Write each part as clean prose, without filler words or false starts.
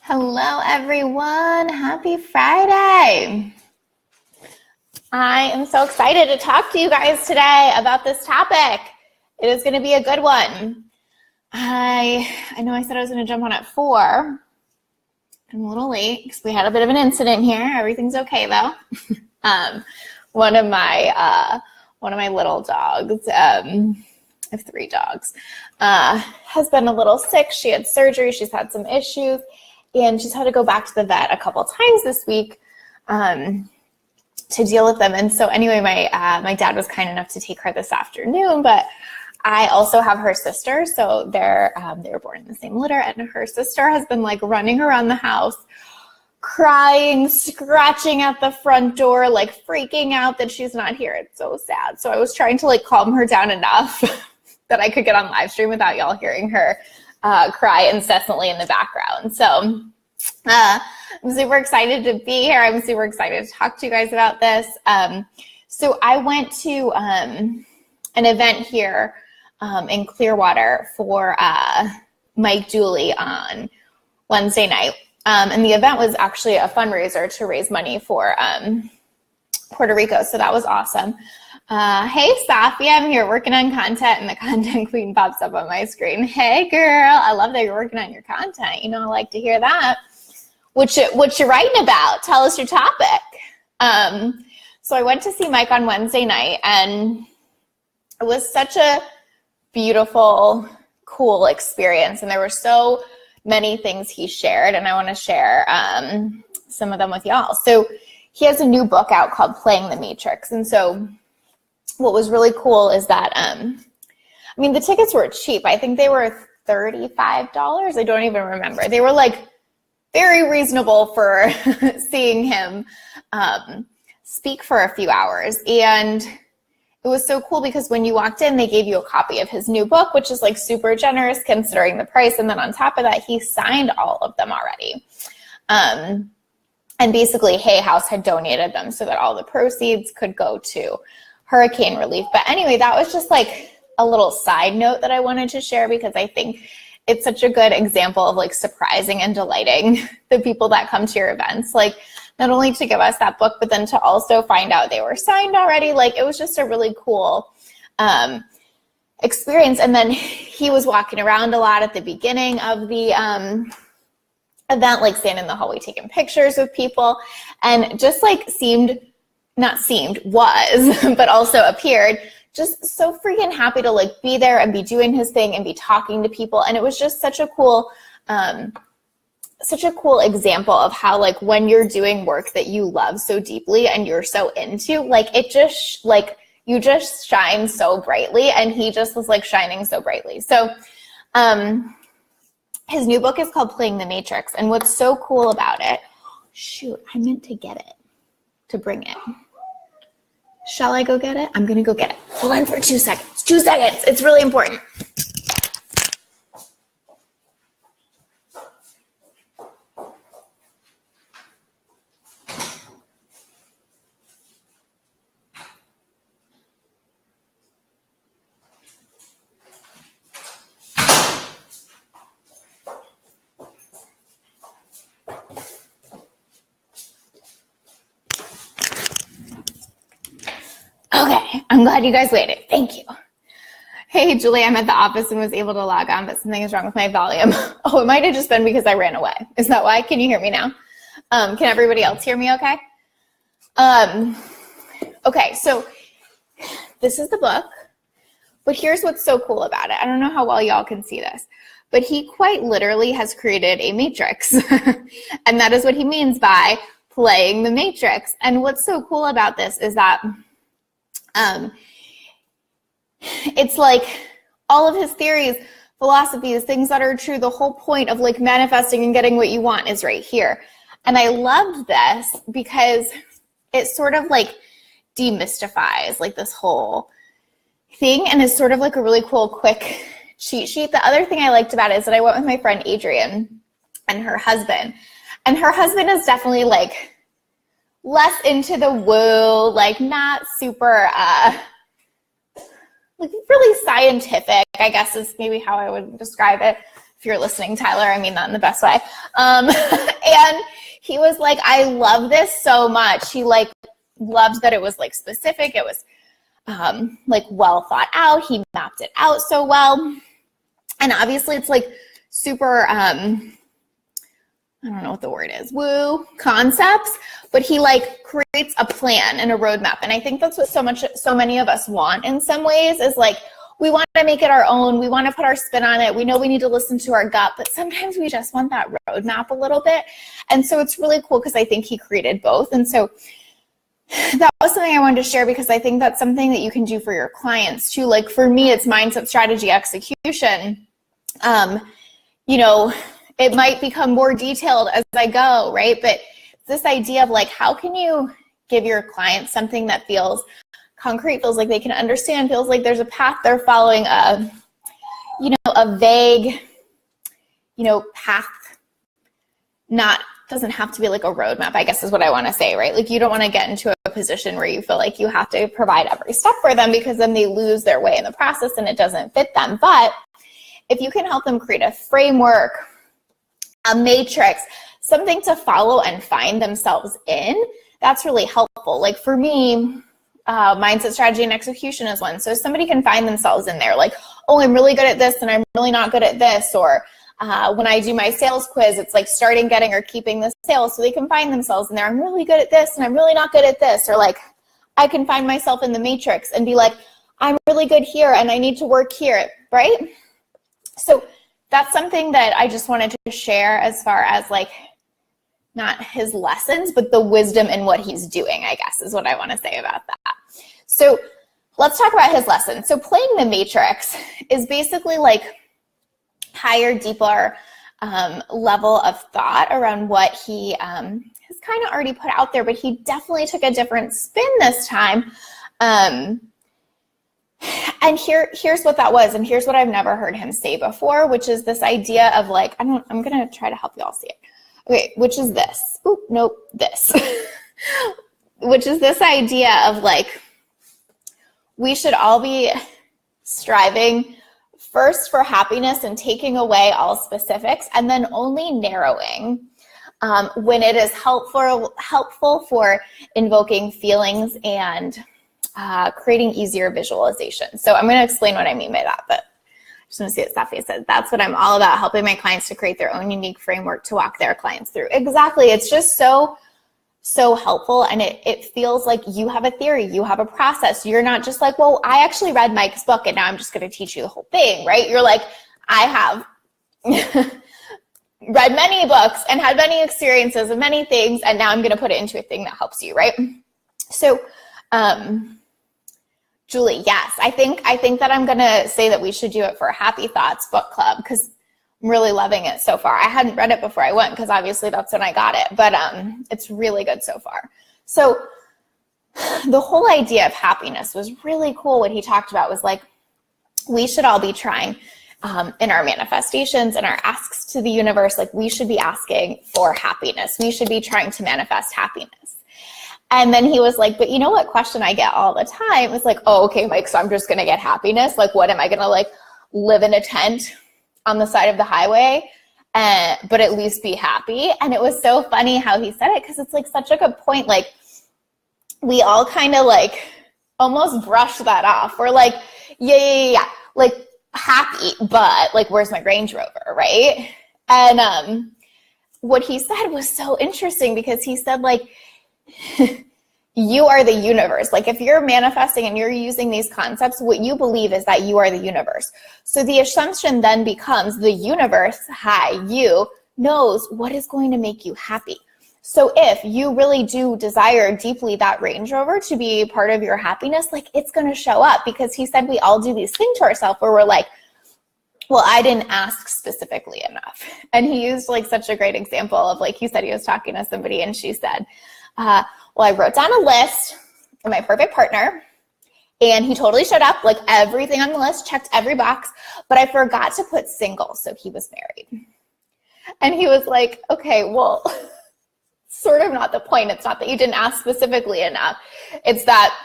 Hello, everyone. Happy Friday. I am so excited to talk to you guys today about this topic. It is going to be a good one. I know I said I was going to jump on at 4. I'm a little late because we had a bit of an incident here. Everything's okay, though. One of my little dogs, I have 3 dogs, has been a little sick. She had surgery. She's had some issues. And she's had to go back to the vet a couple times this week to deal with them. And so anyway, my dad was kind enough to take her this afternoon, but I also have her sister. So they were born in the same litter, and her sister has been like running around the house, crying, scratching at the front door, like freaking out that she's not here. It's so sad. So I was trying to like calm her down enough that I could get on live stream without y'all hearing her cry incessantly in the background. So I'm super excited to be here. I'm super excited to talk to you guys about this. So I went to an event here in Clearwater for Mike Dooley on Wednesday night. And the event was actually a fundraiser to raise money for Puerto Rico. So that was awesome. Hey, Safi, I'm here working on content, and the content queen pops up on my screen. Hey, girl, I love that you're working on your content. You know, I like to hear that. What you writing about? Tell us your topic. So I went to see Mike on Wednesday night, and it was such a beautiful, cool experience. And there were so many things he shared, and I want to share some of them with y'all. So he has a new book out called Playing the Matrix. And so what was really cool is that, the tickets were cheap. I think they were $35. I don't even remember. They were like very reasonable for seeing him speak for a few hours. And it was so cool because when you walked in, they gave you a copy of his new book, which is like super generous considering the price. And then on top of that, he signed all of them already. And basically Hay House had donated them so that all the proceeds could go to hurricane relief. But anyway, that was just like a little side note that I wanted to share because I think it's such a good example of like surprising and delighting the people that come to your events. Like not only to give us that book, but then to also find out they were signed already. Like it was just a really cool experience. And then he was walking around a lot at the beginning of the event, like standing in the hallway taking pictures with people, and just like was, but also appeared just so freaking happy to like be there and be doing his thing and be talking to people. And it was just such a cool example of how like when you're doing work that you love so deeply and you're so into, like it just like you just shine so brightly, and he just was like shining so brightly. So his new book is called Playing the Matrix, and what's so cool about it, shoot, I meant to get it, to bring it. Shall I go get it? I'm going to go get it. Hold on for 2 seconds. 2 seconds. It's really important. Okay, I'm glad you guys waited. Thank you. Hey, Julie, I'm at the office and was able to log on, but something is wrong with my volume. Oh, it might have just been because I ran away. Is that why? Can you hear me now? Can everybody else hear me okay? Okay, so this is the book, but here's what's so cool about it. I don't know how well y'all can see this, but he quite literally has created a matrix, and that is what he means by playing the matrix. And what's so cool about this is that it's like all of his theories, philosophies, things that are true, the whole point of like manifesting and getting what you want is right here. And I loved this because it sort of like demystifies like this whole thing, and is sort of like a really cool quick cheat sheet. The other thing I liked about it is that I went with my friend Adrienne and her husband is definitely like less into the woo, like not super like really scientific, I guess is maybe how I would describe it. if you're listening, Tyler, I mean that in the best way. And he was like, I love this so much. He like loved that it was like specific. It was like well thought out. He mapped it out so well. And obviously it's like super, I don't know what the word is, woo concepts, but he like creates a plan and a roadmap. And I think that's what so many of us want in some ways, is like, we want to make it our own. We want to put our spin on it. We know we need to listen to our gut, but sometimes we just want that roadmap a little bit. And so it's really cool because I think he created both. And so that was something I wanted to share, because I think that's something that you can do for your clients too. Like for me, it's mindset, strategy, execution. You know, it might become more detailed as I go, right? But this idea of like, how can you give your clients something that feels concrete, feels like they can understand, feels like there's a path they're following, a vague, path, doesn't have to be like a roadmap, I guess is what I want to say, right? Like you don't want to get into a position where you feel like you have to provide every step for them, because then they lose their way in the process and it doesn't fit them. But if you can help them create a framework, a matrix, something to follow and find themselves in, that's really helpful. Like for me, mindset, strategy, and execution is one. So somebody can find themselves in there, like, oh, I'm really good at this and I'm really not good at this. Or when I do my sales quiz, it's like starting, getting, or keeping the sales. So they can find themselves in there. I'm really good at this and I'm really not good at this. Or like, I can find myself in the matrix and be like, I'm really good here and I need to work here, right? So that's something that I just wanted to share as far as like, not his lessons, but the wisdom in what he's doing, I guess, is what I want to say about that. So let's talk about his lessons. So playing the matrix is basically like higher, deeper level of thought around what he has kind of already put out there, but he definitely took a different spin this time. And here's what that was, and here's what I've never heard him say before, which is this idea of like, I'm going to try to help you all see it. Okay, which is this. Oop, nope, this. Which is this idea of like, we should all be striving first for happiness and taking away all specifics, and then only narrowing when it is helpful for invoking feelings and creating easier visualization. So I'm going to explain what I mean by that, but I just want to see what Safi said. That's what I'm all about, helping my clients to create their own unique framework to walk their clients through. Exactly. It's just so helpful. And it feels like you have a theory, you have a process. You're not just like, well, I actually read Mike's book and now I'm just going to teach you the whole thing, right? You're like, I have read many books and had many experiences and many things, and now I'm going to put it into a thing that helps you, right? So, Julie, yes, I think that I'm going to say that we should do it for Happy Thoughts Book Club, because I'm really loving it so far. I hadn't read it before I went, because obviously that's when I got it, but it's really good so far. So the whole idea of happiness was really cool. What he talked about was like, we should all be trying in our manifestations and our asks to the universe, like we should be asking for happiness. We should be trying to manifest happiness. And then he was like, but you know what question I get all the time? It's like, oh, okay, Mike, so I'm just going to get happiness. Like, what am I going to like live in a tent on the side of the highway, but at least be happy? And it was so funny how he said it, because it's like such a good point. Like we all kind of like almost brush that off. We're like, yeah, like happy, but like, where's my Range Rover, right? And what he said was so interesting, because he said like, you are the universe. Like if you're manifesting and you're using these concepts, what you believe is that you are the universe. So the assumption then becomes the universe, you, knows what is going to make you happy. So if you really do desire deeply that Range Rover to be part of your happiness, like it's going to show up, because he said we all do these things to ourselves where we're like, well, I didn't ask specifically enough. And he used like such a great example of like, he said he was talking to somebody and she said, well, I wrote down a list of my perfect partner and he totally showed up, like everything on the list, checked every box, but I forgot to put single, so he was married. And he was like, okay, well, sort of not the point. It's not that you didn't ask specifically enough. It's that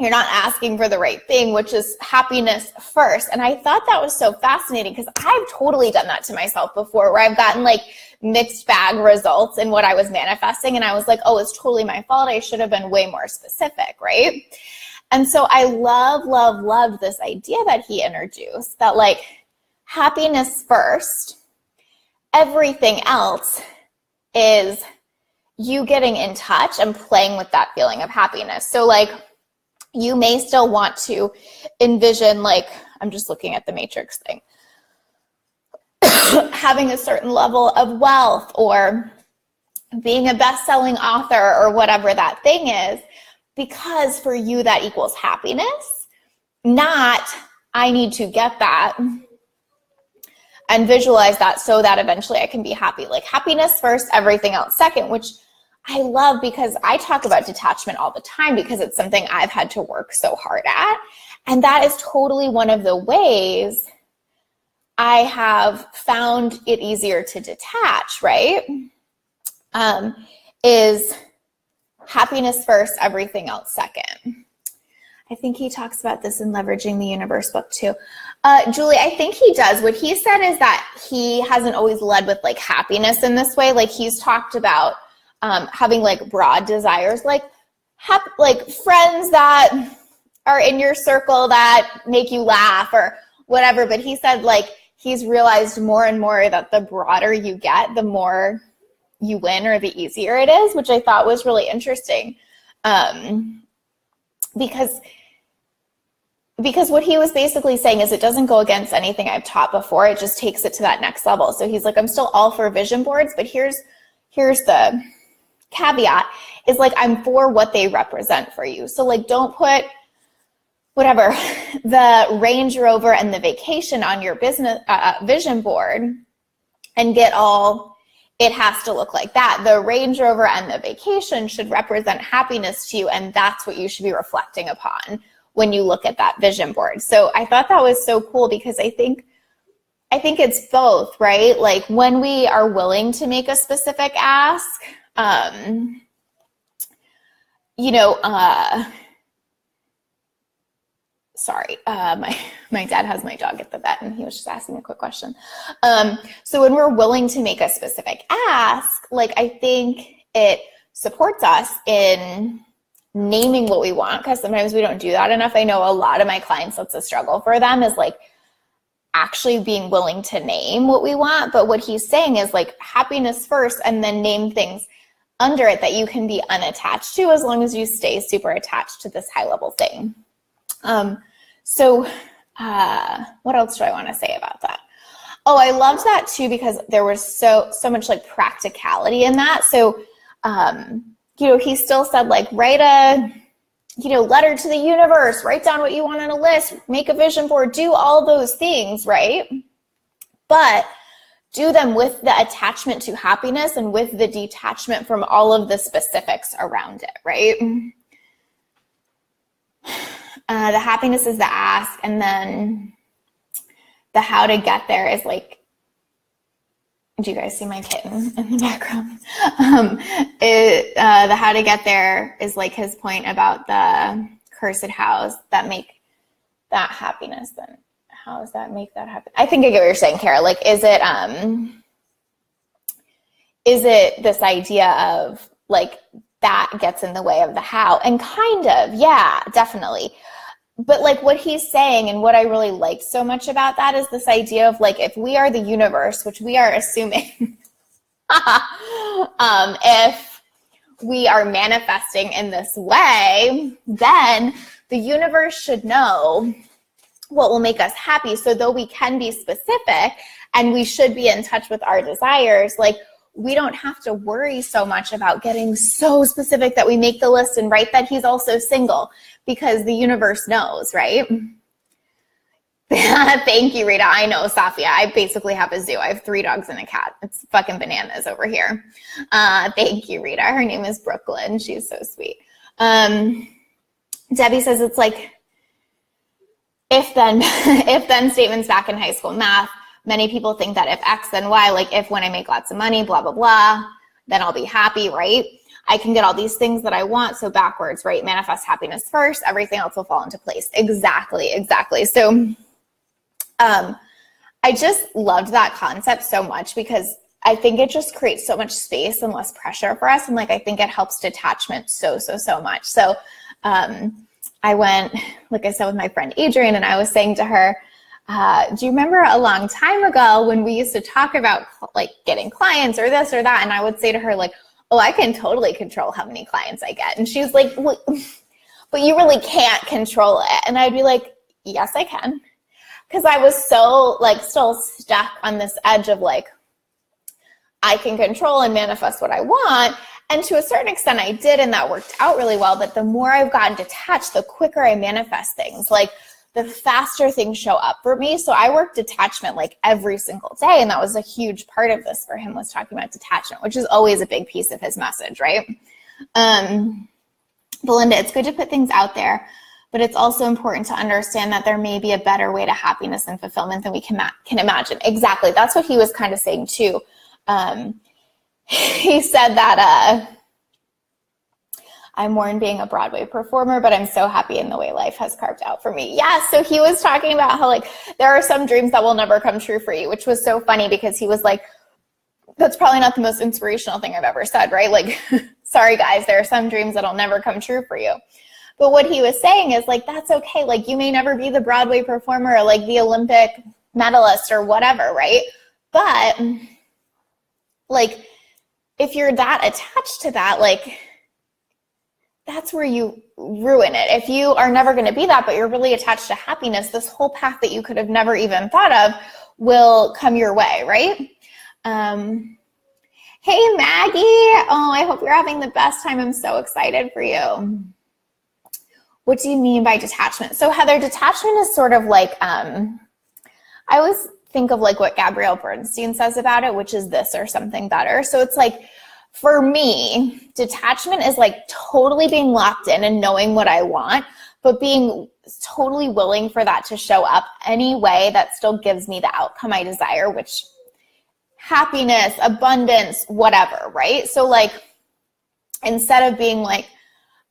you're not asking for the right thing, which is happiness first. And I thought that was so fascinating because I've totally done that to myself before, where I've gotten like mixed bag results in what I was manifesting. And I was like, oh, it's totally my fault. I should have been way more specific, right? And so I love this idea that he introduced, that like happiness first, everything else is you getting in touch and playing with that feeling of happiness. So like, you may still want to envision, like, I'm just looking at the matrix thing, having a certain level of wealth or being a best-selling author or whatever that thing is, because for you that equals happiness, not I need to get that and visualize that so that eventually I can be happy. Like happiness first, everything else second, which I love because I talk about detachment all the time because it's something I've had to work so hard at. And that is totally one of the ways I have found it easier to detach, right? Is happiness first, everything else second. I think he talks about this in Leveraging the Universe book too. Julie, I think he does. What he said is that he hasn't always led with like happiness in this way. Like he's talked about having like broad desires, like friends that are in your circle that make you laugh or whatever. But he said like he's realized more and more that the broader you get, the more you win or the easier it is, which I thought was really interesting. Because what he was basically saying is it doesn't go against anything I've taught before. It just takes it to that next level. So he's like, I'm still all for vision boards, but here's the caveat is like, I'm for what they represent for you. So like, don't put whatever, the Range Rover and the vacation on your business vision board and get all, it has to look like that. The Range Rover and the vacation should represent happiness to you. And that's what you should be reflecting upon when you look at that vision board. So I thought that was so cool because I think it's both, right? Like when we are willing to make a specific ask, sorry, my dad has my dog at the vet and he was just asking a quick question. So when we're willing to make a specific ask, like I think it supports us in naming what we want, because sometimes we don't do that enough. I know a lot of my clients, that's a struggle for them, is like actually being willing to name what we want. But what he's saying is like happiness first and then name things under it that you can be unattached to, as long as you stay super attached to this high level thing. So what else do I want to say about that? Oh, I loved that too, because there was so much like practicality in that. So, he still said like, write a, letter to the universe, write down what you want on a list, make a vision board, do all those things, right? But do them with the attachment to happiness and with the detachment from all of the specifics around it, right? The happiness is the ask, and then the how to get there is like, do you guys see my kitten in the background? The how to get there is like his point about the cursed hows that make that happiness. Then how does that make that happen? I think I get what you're saying, Kara. Like, is it this idea of like that gets in the way of the how? And kind of, yeah, definitely. But like what he's saying and what I really liked so much about that is this idea of like, if we are the universe, which we are assuming, if we are manifesting in this way, then the universe should know what will make us happy. So though we can be specific and we should be in touch with our desires, like we don't have to worry so much about getting so specific that we make the list and write that he's also single, because the universe knows, right? Thank you, Rita. I know, Safia. I basically have a zoo. I have 3 dogs and a cat. It's fucking bananas over here. Thank you, Rita. Her name is Brooklyn. She's so sweet. Debbie says it's like if then statements back in high school math. Many people think that if X, then Y, like if when I make lots of money, blah, blah, blah, then I'll be happy, right? I can get all these things that I want. So backwards, right? Manifest happiness first, everything else will fall into place. Exactly. So I just loved that concept so much because I think it just creates so much space and less pressure for us. And like, I think it helps detachment so much. So I went, like I said, with my friend Adrienne, and I was saying to her, do you remember a long time ago when we used to talk about like getting clients or this or that? And I would say to her like, oh, I can totally control how many clients I get. And she's like, well, but you really can't control it. And I'd be like, yes, I can. Because I was so like still stuck on this edge of like, I can control and manifest what I want. And to a certain extent I did, and that worked out really well. But the more I've gotten detached, the quicker I manifest things, like the faster things show up for me. So I work detachment like every single day. And that was a huge part of this for him, was talking about detachment, which is always a big piece of his message, right? Belinda, it's good to put things out there, but it's also important to understand that there may be a better way to happiness and fulfillment than we can imagine. Exactly. That's what he was kind of saying too. He said that I'm more in being a Broadway performer, but I'm so happy in the way life has carved out for me. Yeah, so he was talking about how like there are some dreams that will never come true for you, which was so funny because he was like, that's probably not the most inspirational thing I've ever said, right? Like, sorry guys, there are some dreams that'll never come true for you. But what he was saying is like, that's okay. Like you may never be the Broadway performer or like the Olympic medalist or whatever, right? But like, if you're that attached to that, like, that's where you ruin it. If you are never going to be that, but you're really attached to happiness, this whole path that you could have never even thought of will come your way, right? Hey, Maggie. Oh, I hope you're having the best time. I'm so excited for you. What do you mean by detachment? So, Heather, detachment is sort of like, I always think of like what Gabrielle Bernstein says about it, which is this or something better. So it's like, for me, detachment is like totally being locked in and knowing what I want, but being totally willing for that to show up any way that still gives me the outcome I desire, which happiness, abundance, whatever, right? So like, instead of being like,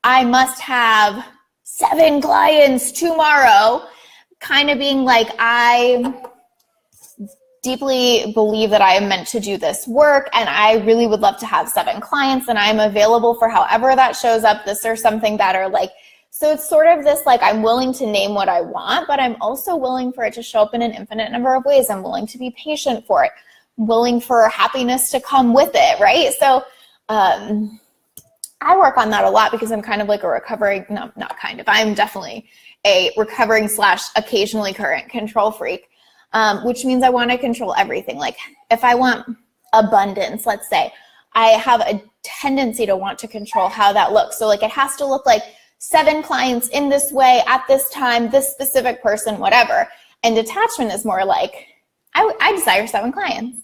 I must have 7 clients tomorrow, kind of being like, I deeply believe that I am meant to do this work and I really would love to have 7 clients and I'm available for however that shows up, this or something better. Like, so it's sort of this, like, I'm willing to name what I want, but I'm also willing for it to show up in an infinite number of ways. I'm willing to be patient for it. I'm willing for happiness to come with it, right? So I work on that a lot because I'm kind of like a recovering, no, not kind of, I'm definitely a recovering / occasionally current control freak. Which means I want to control everything. Like if I want abundance, let's say, I have a tendency to want to control how that looks. So like it has to look like 7 clients in this way at this time, this specific person, whatever. And detachment is more like, I desire 7 clients.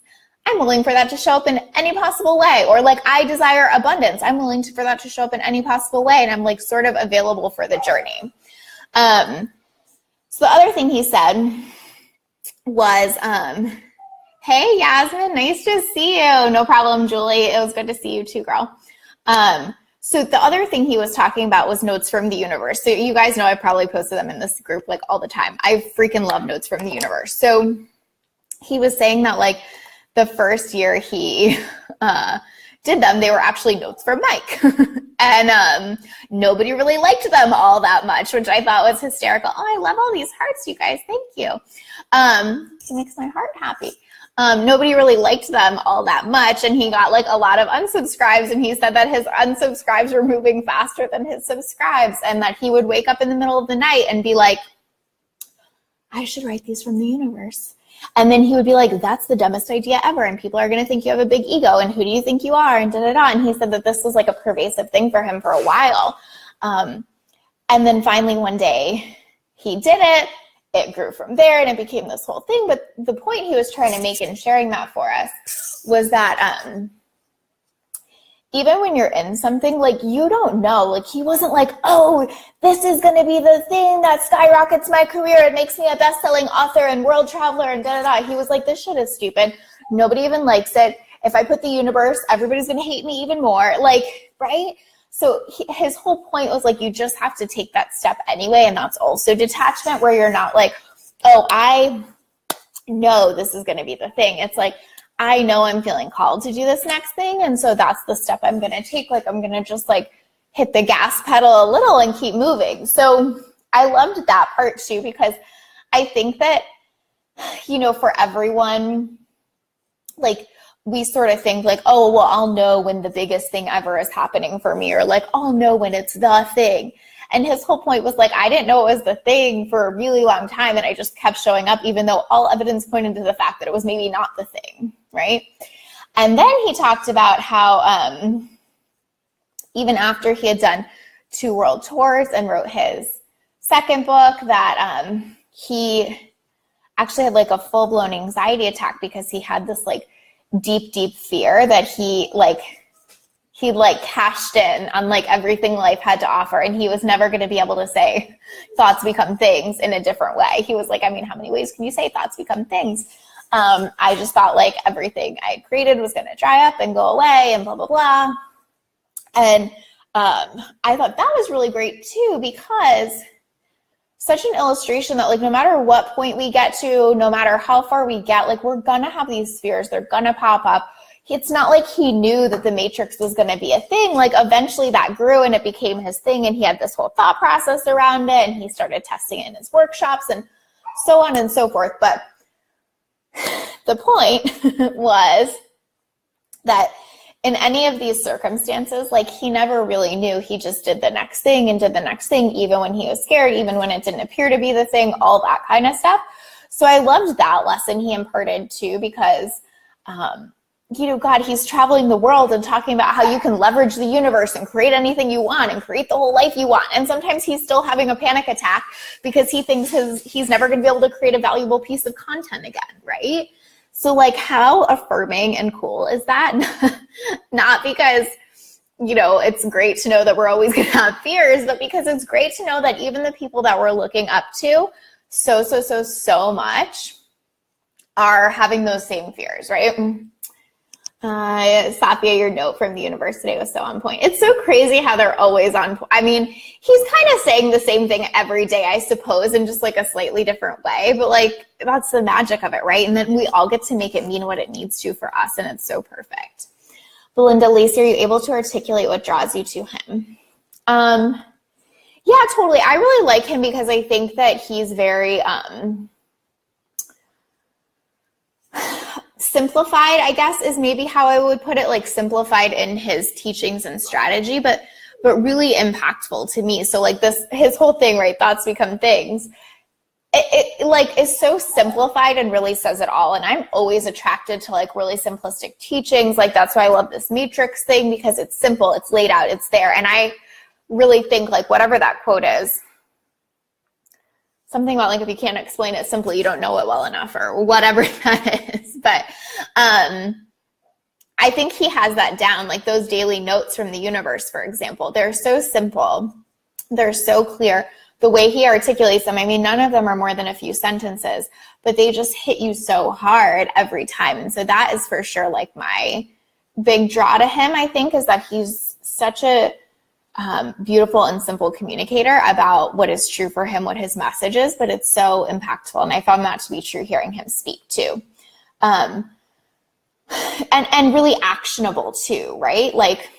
I'm willing for that to show up in any possible way. Or like I desire abundance. I'm willing for that to show up in any possible way. And I'm like sort of available for the journey. So the other thing he said was, hey, Yasmin, nice to see you. No problem, Julie. It was good to see you too, girl. So the other thing he was talking about was notes from the universe. So you guys know I probably posted them in this group like all the time. I freaking love notes from the universe. So he was saying that like the first year he did them, they were actually notes from Mike. And nobody really liked them all that much, which I thought was hysterical. Oh, I love all these hearts, you guys. Thank you. It makes my heart happy. Nobody really liked them all that much, and he got like a lot of unsubscribes, and he said that his unsubscribes were moving faster than his subscribes, and that he would wake up in the middle of the night and be like, I should write these from the universe. And then he would be like, that's the dumbest idea ever, and people are going to think you have a big ego, and who do you think you are, and da-da-da. And he said that this was like a pervasive thing for him for a while. And then finally one day he did it. It grew from there, and it became this whole thing. But the point he was trying to make in sharing that for us was that even when you're in something, like, you don't know. Like, he wasn't like, oh, this is going to be the thing that skyrockets my career. It makes me a best-selling author and world traveler and da-da-da. He was like, this shit is stupid. Nobody even likes it. if I put the universe, everybody's going to hate me even more. Like, right? So his whole point was like, you just have to take that step anyway. And that's also detachment, where you're not like, oh, I know this is going to be the thing. It's like, I know I'm feeling called to do this next thing. And so that's the step I'm going to take. Like, I'm going to just like hit the gas pedal a little and keep moving. So I loved that part too, because I think that, you know, for everyone, like, we sort of think like, oh, well, I'll know when the biggest thing ever is happening for me, or like, I'll know when it's the thing. And his whole point was like, I didn't know it was the thing for a really long time. And I just kept showing up, even though all evidence pointed to the fact that it was maybe not the thing, right? And then he talked about how even after he had done 2 world tours and wrote his second book, that he actually had like a full-blown anxiety attack, because he had this like deep fear that he cashed in on like everything life had to offer, and he was never going to be able to say thoughts become things in a different way. He was like, I mean, how many ways can you say thoughts become things? I just thought like everything I had created was going to dry up and go away and blah, blah, blah. And I thought that was really great too, because such an illustration that like no matter what point we get to, no matter how far we get, like we're gonna have these fears, they're gonna pop up. It's not like he knew that the matrix was gonna be a thing. Like eventually that grew and it became his thing, and he had this whole thought process around it, and he started testing it in his workshops and so on and so forth. But the point was that in any of these circumstances, like he never really knew. He just did the next thing and did the next thing, even when he was scared, even when it didn't appear to be the thing, all that kind of stuff. So I loved that lesson he imparted too, because, you know, God, he's traveling the world and talking about how you can leverage the universe and create anything you want and create the whole life you want. And sometimes he's still having a panic attack because he thinks he's never going to be able to create a valuable piece of content again, right? So like, how affirming and cool is that? Not because, you know, it's great to know that we're always going to have fears, but because it's great to know that even the people that we're looking up to so much are having those same fears, right? Sathya, your note from the universe today was so on point. It's so crazy how they're always on point. I mean, he's kind of saying the same thing every day, I suppose, in just like a slightly different way, but like that's the magic of it, right? And then we all get to make it mean what it needs to for us, and it's so perfect. Belinda, Lacey, are you able to articulate what draws you to him? Yeah, totally. I really like him because I think that he's very simplified, I guess, is maybe how I would put it, like simplified in his teachings and strategy, but really impactful to me. So like this, his whole thing, right? Thoughts become things. It like is so simplified and really says it all. And I'm always attracted to like really simplistic teachings. Like that's why I love this matrix thing, because it's simple, it's laid out, it's there. And I really think like whatever that quote is, something about like, if you can't explain it simply, you don't know it well enough, or whatever that is. But I think he has that down. Like those daily notes from the universe, for example, they're so simple. They're so clear. The way he articulates them, I mean, none of them are more than a few sentences, but they just hit you so hard every time. And so that is for sure like my big draw to him, I think, is that he's such a beautiful and simple communicator about what is true for him, what his message is, but it's so impactful. And I found that to be true hearing him speak too. And really actionable too, right? Like,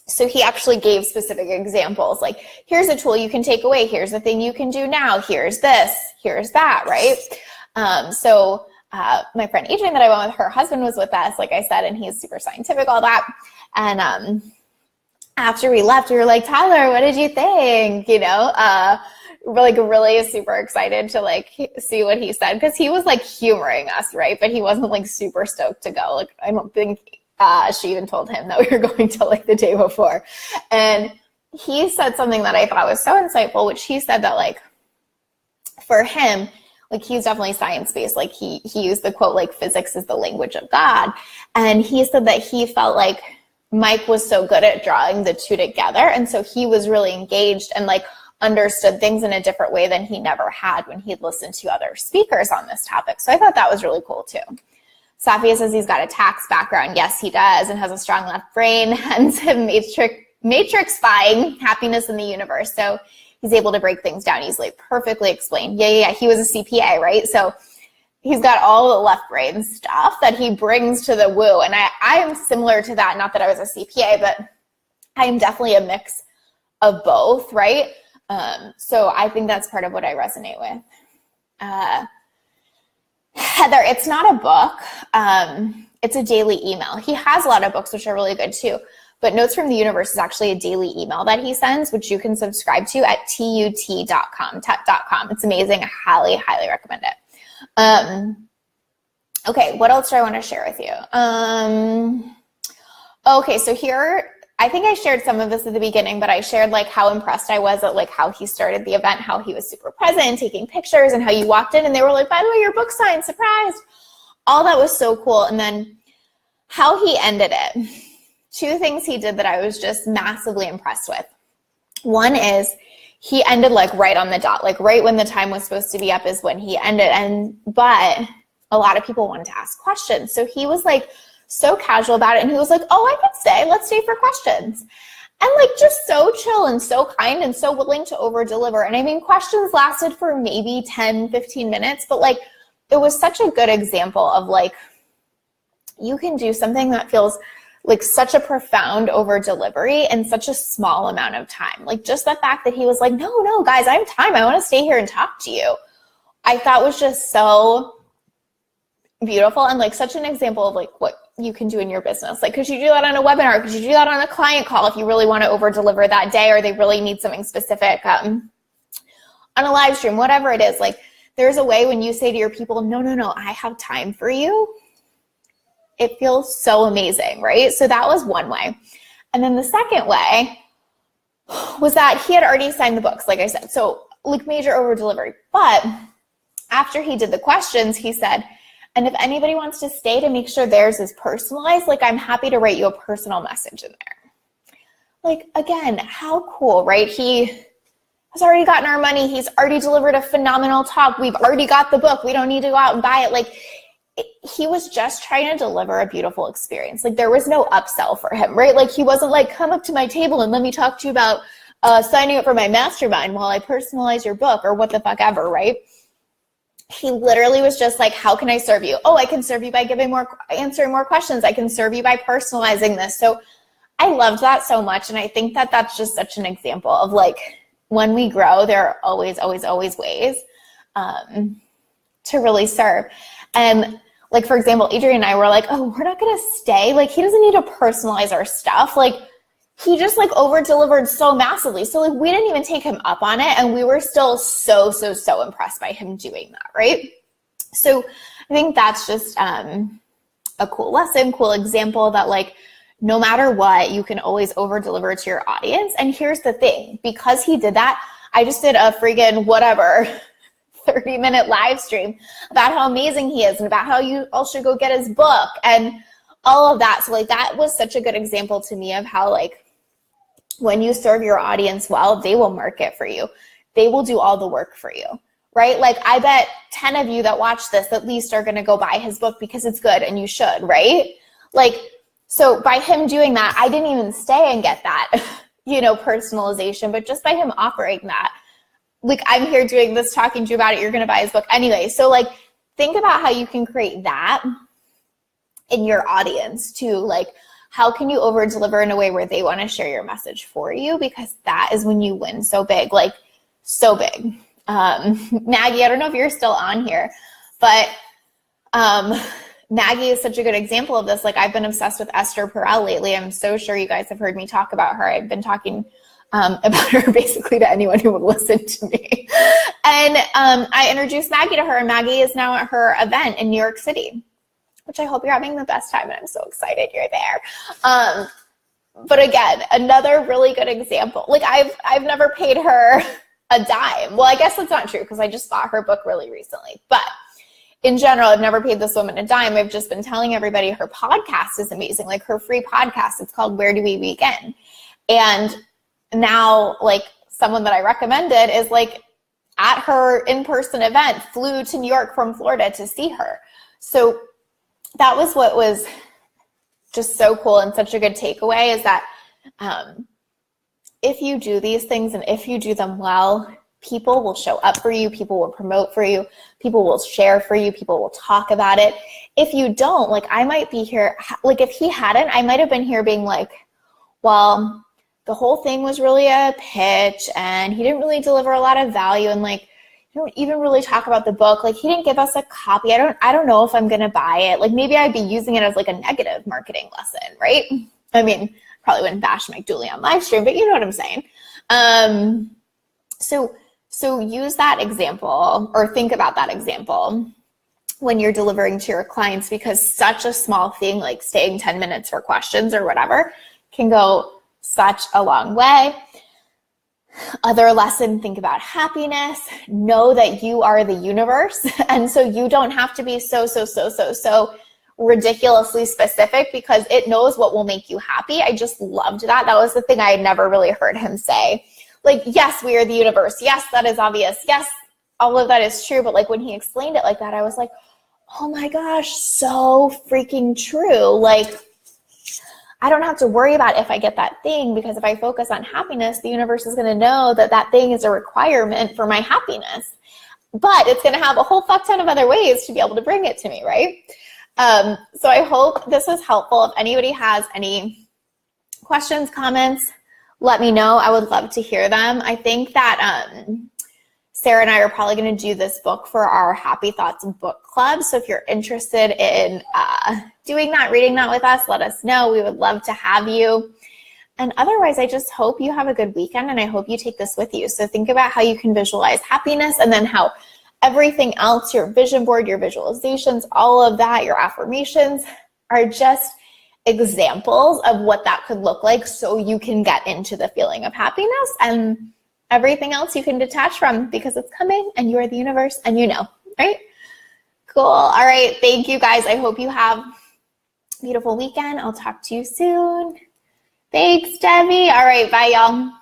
so he actually gave specific examples, like, here's a tool you can take away. Here's a thing you can do now. Here's this, here's that, right? So my friend Adrienne that I went with, her husband was with us, like I said, and he's super scientific, all that. And after we left, we were like, Tyler, what did you think? You know, we're like really super excited to like see what he said, because he was like humoring us, right? But he wasn't like super stoked to go. Like, I don't think she even told him that we were going till like the day before. And he said something that I thought was so insightful, which he said that like for him, like he's definitely science-based. Like he used the quote, like physics is the language of God. And he said that he felt like Mike was so good at drawing the two together. And so he was really engaged and like understood things in a different way than he never had when he'd listened to other speakers on this topic. So I thought that was really cool too. Safia says he's got a tax background. Yes, he does, and has a strong left brain, hence him matrixifying happiness in the universe. So he's able to break things down easily. Perfectly explained. Yeah. He was a CPA, right? So he's got all the left brain stuff that he brings to the woo. And I am similar to that. Not that I was a CPA, but I am definitely a mix of both, right? So I think that's part of what I resonate with. Heather, it's not a book. It's a daily email. He has a lot of books, which are really good too. But Notes from the Universe is actually a daily email that he sends, which you can subscribe to at tut.com. It's amazing. I highly, highly recommend it. Okay, what else do I want to share with you? Okay, so here, I think I shared some of this at the beginning, but I shared like how impressed I was at like how he started the event, how he was super present and taking pictures, and how you walked in and they were like, by the way, your book signed, surprised. All that was so cool. And then how he ended it. 2 things he did that I was just massively impressed with. One is he ended like right on the dot, like right when the time was supposed to be up is when he ended. But a lot of people wanted to ask questions. So he was like so casual about it. And he was like, oh, I could stay. Let's stay for questions. And like just so chill and so kind and so willing to over deliver. And I mean, questions lasted for maybe 10, 15 minutes, but like it was such a good example of like, you can do something that feels like such a profound over delivery in such a small amount of time. Like just the fact that he was like, no, guys, I have time. I want to stay here and talk to you. I thought was just so beautiful and like such an example of like what you can do in your business. Like, could you do that on a webinar? Could you do that on a client call if you really want to over deliver that day, or they really need something specific on a live stream, whatever it is. Like there's a way when you say to your people, no, I have time for you. It feels so amazing, right? So that was one way. And then the second way was that he had already signed the books, like I said. So like major over delivery. But after he did the questions, he said, and if anybody wants to stay to make sure theirs is personalized, like I'm happy to write you a personal message in there. Like, again, how cool, right? He has already gotten our money. He's already delivered a phenomenal talk. We've already got the book. We don't need to go out and buy it. Like, he was just trying to deliver a beautiful experience. Like, there was no upsell for him, right? Like, he wasn't like, come up to my table and let me talk to you about signing up for my mastermind while I personalize your book or what the fuck ever, right? He literally was just like, how can I serve you? Oh, I can serve you by answering more questions. I can serve you by personalizing this. So I loved that so much. And I think that that's just such an example of like, when we grow, there are always, always, always ways to really serve. And like, for example, Adrian and I were like, oh, we're not going to stay. Like, he doesn't need to personalize our stuff. Like, he just like over delivered so massively. So like we didn't even take him up on it. And we were still so impressed by him doing that. Right. So I think that's just a cool lesson, cool example that like, no matter what, you can always over deliver to your audience. And here's the thing, because he did that, I just did a friggin' 30-minute live stream about how amazing he is and about how you all should go get his book and all of that. So like that was such a good example to me of how like when you serve your audience well, they will market for you. They will do all the work for you, right? Like I bet 10 of you that watch this at least are going to go buy his book because it's good and you should, right? Like, so by him doing that, I didn't even stay and get that, personalization, but just by him offering that, like I'm here doing this, talking to you about it, you're going to buy his book anyway. So like, think about how you can create that in your audience too. Like, how can you over deliver in a way where they want to share your message for you? Because that is when you win so big, like so big. Maggie, I don't know if you're still on here, but Maggie is such a good example of this. Like I've been obsessed with Esther Perel lately. I'm so sure you guys have heard me talk about her. I've been talking about her basically to anyone who would listen to me. And I introduced Maggie to her, and Maggie is now at her event in New York City, which I hope you're having the best time, and I'm so excited you're there. But again, another really good example. Like I've never paid her a dime. Well, I guess that's not true because I just bought her book really recently. But in general, I've never paid this woman a dime. I've just been telling everybody her podcast is amazing, like her free podcast. It's called Where Do We Begin? And now, like someone that I recommended is like at her in-person event, flew to New York from Florida to see her. So that was what was just so cool and such a good takeaway, is that if you do these things and if you do them well, people will show up for you, people will promote for you, people will share for you, people will talk about it. If you don't, like I might be here, like if he hadn't, I might have been here being like, well, the whole thing was really a pitch and he didn't really deliver a lot of value, and like, he don't even really talk about the book. Like he didn't give us a copy. I don't know if I'm going to buy it. Like maybe I'd be using it as like a negative marketing lesson, right? I mean, probably wouldn't bash Mike Dooley on live stream, but you know what I'm saying. So use that example, or think about that example when you're delivering to your clients, because such a small thing like staying 10 minutes for questions or whatever can go such a long way. Other lesson, think about happiness. Know that you are the universe. And so you don't have to be so ridiculously specific, because it knows what will make you happy. I just loved that. That was the thing I had never really heard him say. Like, yes, we are the universe. Yes, that is obvious. Yes, all of that is true. But like when he explained it like that, I was like, oh my gosh, so freaking true. Like, I don't have to worry about if I get that thing, because if I focus on happiness, the universe is going to know that that thing is a requirement for my happiness. But it's going to have a whole fuck ton of other ways to be able to bring it to me, right? So I hope this was helpful. If anybody has any questions, comments, let me know. I would love to hear them. I think that Sarah and I are probably going to do this book for our Happy Thoughts book club. So if you're interested in doing that, reading that with us, let us know. We would love to have you. And otherwise, I just hope you have a good weekend, and I hope you take this with you. So think about how you can visualize happiness, and then how everything else, your vision board, your visualizations, all of that, your affirmations, are just examples of what that could look like, so you can get into the feeling of happiness, and everything else you can detach from, because it's coming and you are the universe and you know, right? Cool. All right. Thank you guys. I hope you have a beautiful weekend. I'll talk to you soon. Thanks, Debbie. All right. Bye, y'all.